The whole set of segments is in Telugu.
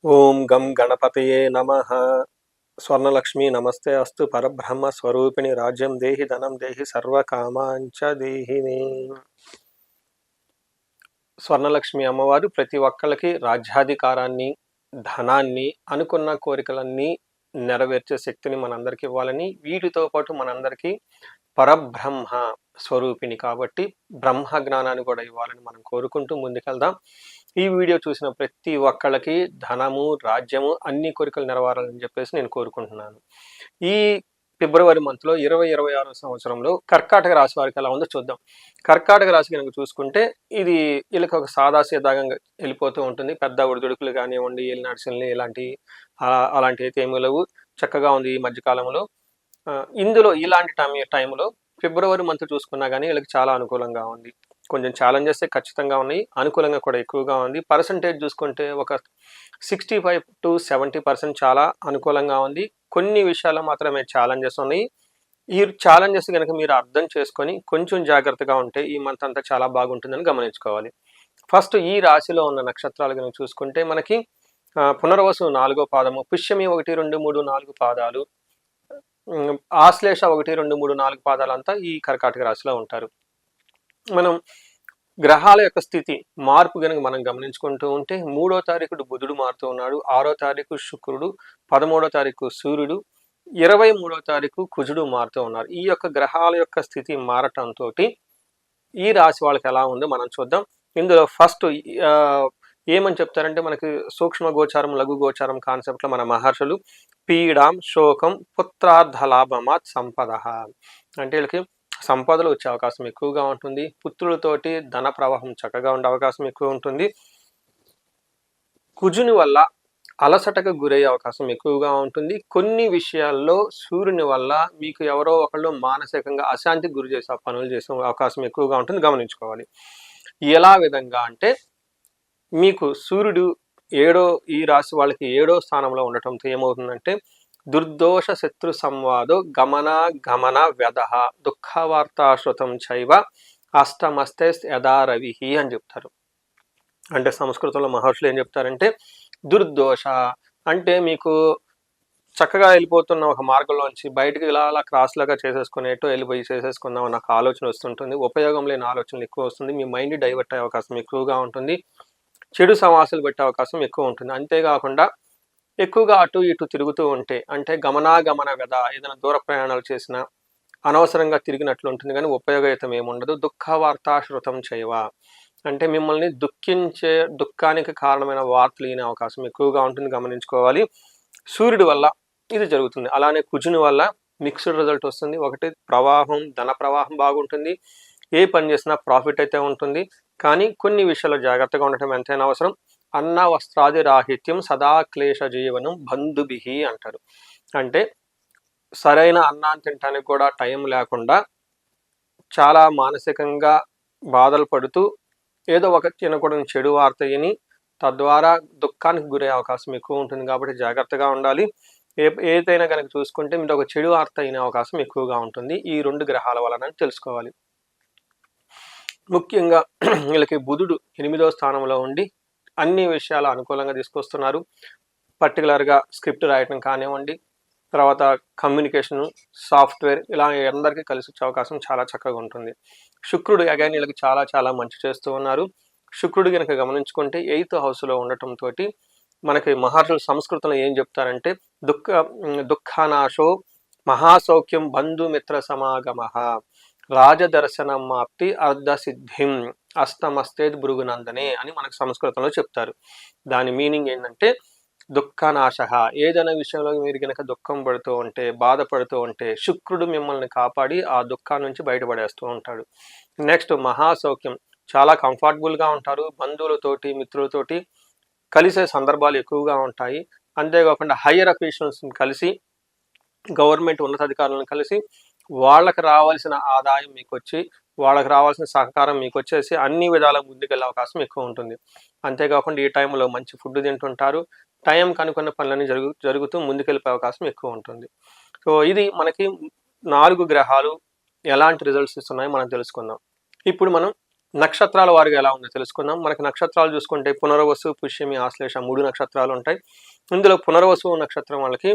ఓం గం గణపతయే నమః. స్వర్ణలక్ష్మి నమస్తే అస్తు. పరబ్రహ్మ స్వరూపిణి రాజ్యం దేహి ధనం దేహి సర్వకామాంచ దేహి మే. స్వర్ణలక్ష్మి అమ్మవారు ప్రతి ఒక్కళ్ళకి రాజ్యాధికారాన్ని, ధనాన్ని, అనుకున్న కోరికలన్నీ నెరవేర్చే శక్తిని మనందరికి ఇవ్వాలని, వీటితో పాటు మనందరికీ పరబ్రహ్మ స్వరూపిణి కాబట్టి బ్రహ్మ జ్ఞానాన్ని కూడా ఇవ్వాలని మనం కోరుకుంటూ ముందుకెళ్దాం. ఈ వీడియో చూసిన ప్రతి ఒక్కళ్ళకి ధనము, రాజ్యము, అన్ని కోరికలు నెరవేరాలని చెప్పేసి నేను కోరుకుంటున్నాను. ఈ ఫిబ్రవరి మంత్లో 2026 సంవత్సరంలో కర్కాటక రాశి వారికి ఎలా ఉందో చూద్దాం. కర్కాటక రాశి కనుక చూసుకుంటే ఇది వీళ్ళకి ఒక సాదాసీదాగా వెళ్ళిపోతూ ఉంటుంది. పెద్ద ఒడిదుడుకులు కానివ్వండి, ఏలినాడ్సల్ని అలాంటి అయితే ఏమీ లేవు. చక్కగా ఉంది ఈ మధ్యకాలంలో. ఇందులో ఇలాంటి టైంలో ఫిబ్రవరి మంత్ చూసుకున్నా కానీ వీళ్ళకి చాలా అనుకూలంగా ఉంది. కొంచెం ఛాలెంజెస్ ఖచ్చితంగా ఉన్నాయి, అనుకూలంగా కూడా ఎక్కువగా ఉంది. పర్సంటేజ్ చూసుకుంటే ఒక 65 to 70% చాలా అనుకూలంగా ఉంది. కొన్ని విషయాల్లో మాత్రమే ఛాలెంజెస్ ఉన్నాయి. ఈ ఛాలెంజెస్ కనుక మీరు అర్థం చేసుకొని కొంచెం జాగ్రత్తగా ఉంటే ఈ మంత్ అంతా చాలా బాగుంటుందని గమనించుకోవాలి. ఫస్ట్ ఈ రాశిలో ఉన్న నక్షత్రాలు కనుక చూసుకుంటే మనకి పునర్వసు 4వ పాదము, పుష్యమి 1, 2, 3, 4 పాదాలు, ఆశ్లేష 1, 2, 3, 4 పాదాలంతా ఈ కర్కాటక రాశిలో ఉంటారు. మనం గ్రహాల యొక్క స్థితి మార్పు కనుక మనం గమనించుకుంటూ ఉంటే 3వ తారీఖు బుధుడు మారుతూ ఉన్నాడు, 6వ తారీఖు శుక్రుడు, 13వ తారీఖు సూర్యుడు, 23వ తారీఖు కుజుడు మారుతూ ఉన్నారు. ఈ యొక్క గ్రహాల యొక్క స్థితి మారటంతో ఈ రాశి వాళ్ళకి ఎలా ఉందో మనం చూద్దాం. ఇందులో ఫస్ట్ ఏమని చెప్తారంటే మనకి సూక్ష్మ గోచారం, లఘు గోచారం కాన్సెప్ట్లో మన మహర్షులు పీడాం శోకం పుత్రార్థ లాభమాత్ సంపద అంటే వీళ్ళకి సంపదలు వచ్చే అవకాశం ఎక్కువగా ఉంటుంది. పుత్రులతోటి ధన ప్రవాహం చక్కగా ఉండే అవకాశం ఎక్కువ ఉంటుంది. కుజుని వల్ల అలసటకు గురయ్యే అవకాశం ఎక్కువగా ఉంటుంది. కొన్ని విషయాల్లో సూర్యుని వల్ల మీకు ఎవరో ఒకళ్ళు మానసికంగా అశాంతికి గురి చేసే పనులు చేసే అవకాశం ఎక్కువగా ఉంటుంది, గమనించుకోవాలి. ఎలా విధంగా అంటే మీకు సూర్యుడు ఈ రాశి వాళ్ళకి 7వ స్థానంలో ఉండటంతో ఏమవుతుందంటే దుర్దోష శత్రు సంవాదో గమన వ్యధ దుఃఖవార్తాశ్రుతం చైవ అష్టమస్తే యథా రవి అని చెప్తారు. అంటే సంస్కృతంలో మహర్షులు ఏం చెప్తారంటే దుర్దోష అంటే మీకు చక్కగా వెళ్ళిపోతున్న ఒక మార్గంలోంచి బయటకు ఇలా క్రాస్ లాగా చేసేసుకునేటో వెళ్ళిపోయి చేసేసుకుందాం నాకు ఆలోచన వస్తుంటుంది. ఉపయోగం లేని ఆలోచనలు ఎక్కువ వస్తుంది. మీ మైండ్ డైవర్ట్ అయ్యే అవకాశం ఎక్కువగా ఉంటుంది. చెడు సమాసాలు పెట్టే అవకాశం ఎక్కువ ఉంటుంది. అంతేకాకుండా ఎక్కువగా అటు ఇటు తిరుగుతూ ఉంటే అంటే గమన వ్యధ ఏదైనా దూర ప్రయాణాలు చేసినా అనవసరంగా తిరిగినట్లు ఉంటుంది, కానీ ఉపయోగయుతం ఏముండదు. దుఃఖవార్తాశ్రుతం చేయవ అంటే మిమ్మల్ని దుఃఖానికి కారణమైన వార్తలు వినే అవకాశం ఎక్కువగా ఉంటుంది, గమనించుకోవాలి. సూర్యుడి వల్ల ఇది జరుగుతుంది. అలానే కుజుని వల్ల మిక్స్డ్ రిజల్ట్ వస్తుంది. ఒకటి ధన ప్రవాహం బాగుంటుంది, ఏ పని చేసినా ప్రాఫిట్ అయితే ఉంటుంది. కానీ కొన్ని విషయాల్లో జాగ్రత్తగా ఉండటం ఎంతైనా అవసరం. అన్న వస్త్రాది రాహిత్యం సదా క్లేశ జీవనం బంధుభిహి అంటారు. అంటే సరైన అన్నాన్ని తినడానికి కూడా టైం లేకుండా చాలా మానసికంగా బాధలు పడుతూ ఏదో ఒక తినకూడని చెడు వార్త విని తద్వారా దుఃఖానికి గురే అవకాశం ఎక్కువ ఉంటుంది. కాబట్టి జాగ్రత్తగా ఉండాలి. ఏదైనా కనుక చూసుకుంటే మీరు ఒక చెడు వార్త అయిన అవకాశం ఎక్కువగా ఉంటుంది ఈ 2 గ్రహాల వలన తెలుసుకోవాలి. ముఖ్యంగా వీళ్ళకి బుధుడు 8వ స్థానంలో ఉండి అన్ని విషయాలు అనుకూలంగా తీసుకొస్తున్నారు. పర్టికులర్గా స్క్రిప్ట్ రాయటం కానివ్వండి, తర్వాత కమ్యూనికేషన్, సాఫ్ట్వేర్, ఇలా అందరికీ కలిసి వచ్చే అవకాశం చాలా చక్కగా ఉంటుంది. శుక్రుడు అగైన్ వీళ్ళకి చాలా మంచి చేస్తూ ఉన్నారు. శుక్రుడు కనుక గమనించుకుంటే 8th హౌస్లో ఉండటంతో మనకి మహర్షులు సంస్కృతంలో ఏం చెప్తారంటే దుఃఖనాశో మహాసౌఖ్యం బంధుమిత్ర సమాగమ రాజదర్శనం మాప్తి అర్ధసిద్ధిం అష్టమస్తేద్ భృగునందనే అని మనకు సంస్కృతంలో చెప్తారు. దాని మీనింగ్ ఏంటంటే దుఃఖనాశ, ఏదైనా విషయంలో మీరు కనుక దుఃఖం పడుతూ ఉంటే, బాధపడుతూ ఉంటే శుక్రుడు మిమ్మల్ని కాపాడి ఆ దుఃఖాన్ని నుంచి బయటపడేస్తూ ఉంటాడు. నెక్స్ట్ మహాసౌఖ్యం, చాలా కంఫర్టబుల్గా ఉంటారు. బంధువులతోటి మిత్రులతోటి కలిసే సందర్భాలు ఎక్కువగా ఉంటాయి. అంతేకాకుండా హయ్యర్ అఫీషియల్స్ని కలిసి, గవర్నమెంట్ ఉన్నతాధికారులను కలిసి వాళ్ళకి రావాల్సిన ఆదాయం మీకు వచ్చి, వాళ్ళకి రావాల్సిన సహకారం మీకు వచ్చేసి అన్ని విధాల ముందుకెళ్ళే అవకాశం ఎక్కువ ఉంటుంది. అంతేకాకుండా ఈ టైంలో మంచి ఫుడ్ తింటుంటారు. టైంకి అనుకున్న పనులన్నీ జరుగుతూ ముందుకెళ్ళిపోయే అవకాశం ఎక్కువ ఉంటుంది. సో ఇది మనకి 4 గ్రహాలు ఎలాంటి రిజల్ట్స్ ఇస్తున్నాయో మనం తెలుసుకుందాం. ఇప్పుడు మనం నక్షత్రాల వారిగా ఎలా ఉందో తెలుసుకుందాం. మనకి నక్షత్రాలు చూసుకుంటే పునర్వసు, పుష్యమి, ఆశ్లేష 3 నక్షత్రాలు ఉంటాయి. ఇందులో పునర్వసు నక్షత్రం వాళ్ళకి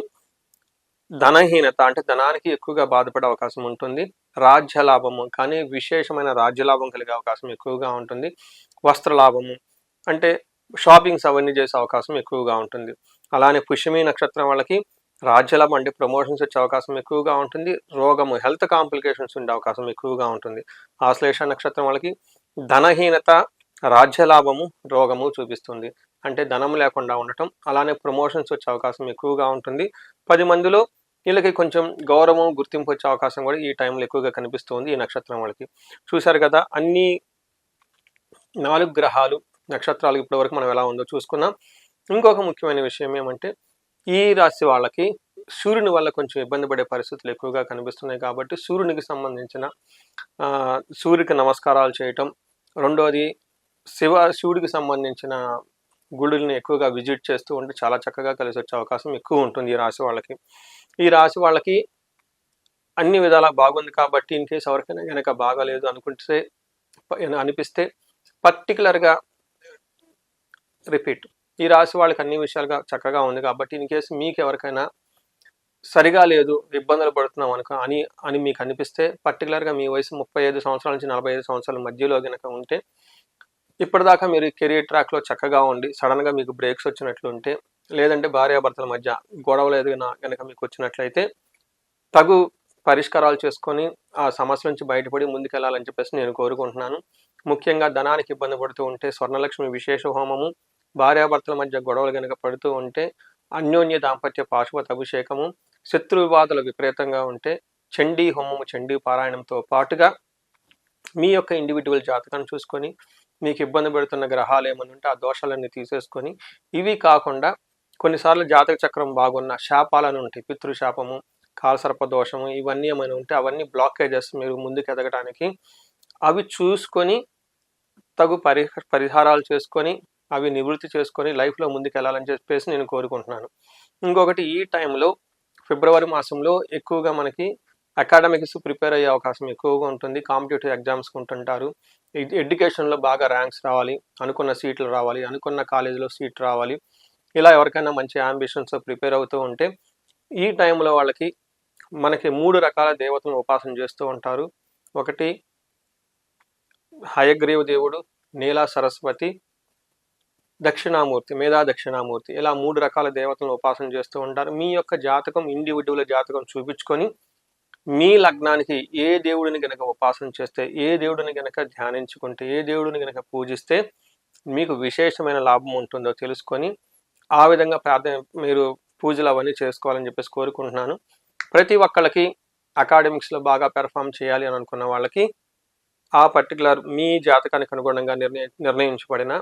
ధనహీనత అంటే ధనానికి ఎక్కువగా బాధపడే అవకాశం ఉంటుంది. రాజ్య లాభము కానీ విశేషమైన రాజ్య లాభం కలిగే అవకాశం ఎక్కువగా ఉంటుంది. వస్త్ర లాభము అంటే షాపింగ్స్ అవన్నీ చేసే అవకాశం ఎక్కువగా ఉంటుంది. అలానే పుష్యమి నక్షత్రం వాళ్ళకి రాజ్యలాభం అంటే ప్రమోషన్స్ వచ్చే అవకాశం ఎక్కువగా ఉంటుంది. రోగము హెల్త్ కాంప్లికేషన్స్ ఉండే అవకాశం ఎక్కువగా ఉంటుంది. ఆశ్లేష నక్షత్రం వాళ్ళకి ధనహీనత, రాజ్యలాభము, రోగము చూపిస్తుంది. అంటే ధనం లేకుండా ఉండటం, అలానే ప్రమోషన్స్ వచ్చే అవకాశం ఎక్కువగా ఉంటుంది. 10 మందిలో వీళ్ళకి కొంచెం గౌరవం, గుర్తింపు వచ్చే అవకాశం కూడా ఈ టైంలో ఎక్కువగా కనిపిస్తుంది ఈ నక్షత్రం వాళ్ళకి. చూశారు కదా, అన్ని 4 గ్రహాలు నక్షత్రాలు ఇప్పటివరకు మనం ఎలా ఉందో చూసుకున్నాం. ఇంకొక ముఖ్యమైన విషయం ఏమంటే ఈ రాశి వాళ్ళకి సూర్యుని వల్ల కొంచెం ఇబ్బంది పడే పరిస్థితులు ఎక్కువగా కనిపిస్తున్నాయి. కాబట్టి సూర్యునికి సంబంధించిన సూర్యుడికి నమస్కారాలు చేయటం, రెండోది శివుడికి సంబంధించిన గుడుల్ని ఎక్కువగా విజిట్ చేస్తూ ఉంటే చాలా చక్కగా కలిసి వచ్చే అవకాశం ఎక్కువ ఉంటుంది ఈ రాశి వాళ్ళకి. ఈ రాశి వాళ్ళకి అన్ని విధాలా బాగుంది కాబట్టి ఇన్ కేసు ఎవరికైనా కనుక బాగాలేదు అనిపిస్తే పర్టికులర్గా రిపీట్, ఈ రాశి వాళ్ళకి అన్ని విషయాలుగా చక్కగా ఉంది కాబట్టి ఇన్ కేసు మీకు ఎవరికైనా సరిగా లేదు, ఇబ్బందులు పడుతున్నాం అని మీకు అనిపిస్తే పర్టికులర్గా మీ వయసు 35 సంవత్సరాల నుంచి 45 సంవత్సరాల మధ్యలో కనుక ఉంటే, ఇప్పటిదాకా మీరు కెరీర్ ట్రాక్లో చక్కగా ఉండి సడన్గా మీకు బ్రేక్స్ వచ్చినట్లుంటే, లేదంటే భార్యాభర్తల మధ్య గొడవలు ఏదైనా కనుక మీకు వచ్చినట్లయితే తగు పరిష్కారాలు చేసుకొని ఆ సమస్య నుంచి బయటపడి ముందుకెళ్లాలని చెప్పేసి నేను కోరుకుంటున్నాను. ముఖ్యంగా ధనానికి ఇబ్బంది పడుతూ ఉంటే స్వర్ణలక్ష్మి విశేష హోమము, భార్యాభర్తల మధ్య గొడవలు కనుక పడుతూ ఉంటే అన్యోన్య దాంపత్య పాశుపత అభిషేకము, శత్రు వివాదాలు విపరీతంగా ఉంటే చండీ హోమము, చండీ పారాయణంతో పాటుగా మీ యొక్క ఇండివిజువల్ జాతకాన్ని చూసుకొని మీకు ఇబ్బంది పెడుతున్న గ్రహాలు ఏమని ఉంటే ఆ దోషాలన్నీ తీసేసుకొని, ఇవి కాకుండా కొన్నిసార్లు జాతక చక్రం బాగున్న శాపాలను ఉంటాయి, పితృశాపము, కాలసర్ప దోషము, ఇవన్నీ ఏమైనా ఉంటే అవన్నీ బ్లాకేజెస్ మీరు ముందుకు ఎదగడానికి అవి చూసుకొని తగు పరిహారాలు చేసుకొని అవి నివృత్తి చేసుకొని లైఫ్లో ముందుకు వెళ్ళాలని చెప్పేసి నేను కోరుకుంటున్నాను. ఇంకొకటి, ఈ టైంలో ఫిబ్రవరి మాసంలో ఎక్కువగా మనకి అకాడమిక్స్ ప్రిపేర్ అయ్యే అవకాశం ఎక్కువగా ఉంటుంది. కాంపిటేటివ్ ఎగ్జామ్స్కి ఉంటుంటారు. ఎడ్యుకేషన్లో బాగా ర్యాంక్స్ రావాలి, అనుకున్న సీట్లు రావాలి, అనుకున్న కాలేజీలో సీట్ రావాలి, ఇలా ఎవరికైనా మంచి అంబిషన్స్ ప్రిపేర్ అవుతూ ఉంటే ఈ టైంలో వాళ్ళకి మనకి 3 రకాల దేవతలను ఉపాసన చేస్తూ ఉంటారు. ఒకటి హయగ్రీవ దేవుడు, నీలా సరస్వతి, దక్షిణామూర్తి, మేధా దక్షిణామూర్తి, ఇలా 3 రకాల దేవతలను ఉపాసన చేస్తూ ఉంటారు. మీ యొక్క జాతకం, ఇండివిజువల్ జాతకం చూపించుకొని మీ లగ్నానికి ఏ దేవుడిని గనక ఉపాసన చేస్తే, ఏ దేవుడిని గనక ధ్యానించుకుంటే, ఏ దేవుడిని గనక పూజిస్తే మీకు విశేషమైన లాభం ఉంటుందో తెలుసుకొని ఆ విధంగా మీరు పూజలు అవన్నీ చేసుకోవాలని చెప్పేసి కోరుకుంటున్నాను. ప్రతి ఒక్కళ్ళకి అకాడమిక్స్లో బాగా పెర్ఫామ్ చేయాలి అని అనుకున్న వాళ్ళకి ఆ పర్టికులర్ మీ జాతకానికి అనుగుణంగా నిర్ణయించబడిన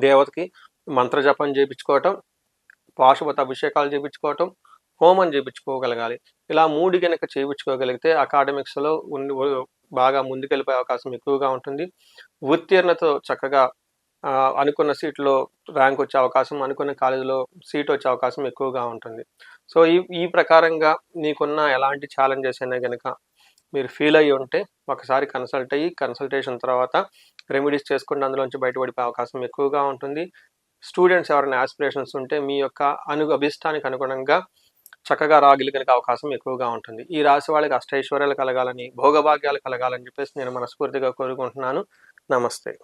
దేవతకి మంత్రజపం చేయించుకోవటం, పాశుపత అభిషేకాలు చేయించుకోవటం, హోమం చేయించుకోగలగాలి. ఇలా 3 గనక చేయించుకోగలిగితే అకాడమిక్స్లో బాగా ముందుకెళ్ళిపోయే అవకాశం ఎక్కువగా ఉంటుంది. ఉత్తీర్ణతో చక్కగా అనుకున్న సీట్లో ర్యాంక్ వచ్చే అవకాశం, అనుకున్న కాలేజీలో సీట్ వచ్చే అవకాశం ఎక్కువగా ఉంటుంది. సో ఈ ప్రకారంగా మీకున్న ఎలాంటి ఛాలెంజెస్ అయినా కనుక మీరు ఫీల్ అయ్యి ఉంటే ఒకసారి కన్సల్ట్ అయ్యి కన్సల్టేషన్ తర్వాత రెమెడీస్ చేసుకుంటే అందులోంచి బయటపడిపోయే అవకాశం ఎక్కువగా ఉంటుంది. స్టూడెంట్స్ ఎవరైనా ఆస్పిరేషన్స్ ఉంటే మీ యొక్క అభిష్టానికి అనుగుణంగా చక్కగా రాగలిగే అవకాశం ఎక్కువగా ఉంటుంది. ఈ రాశి వాళ్ళకి అష్టైశ్వర్యాలు కలగాలని, భోగభాగ్యాలు కలగాలని చెప్పేసి నేను మనస్ఫూర్తిగా కోరుకుంటున్నాను. నమస్తే.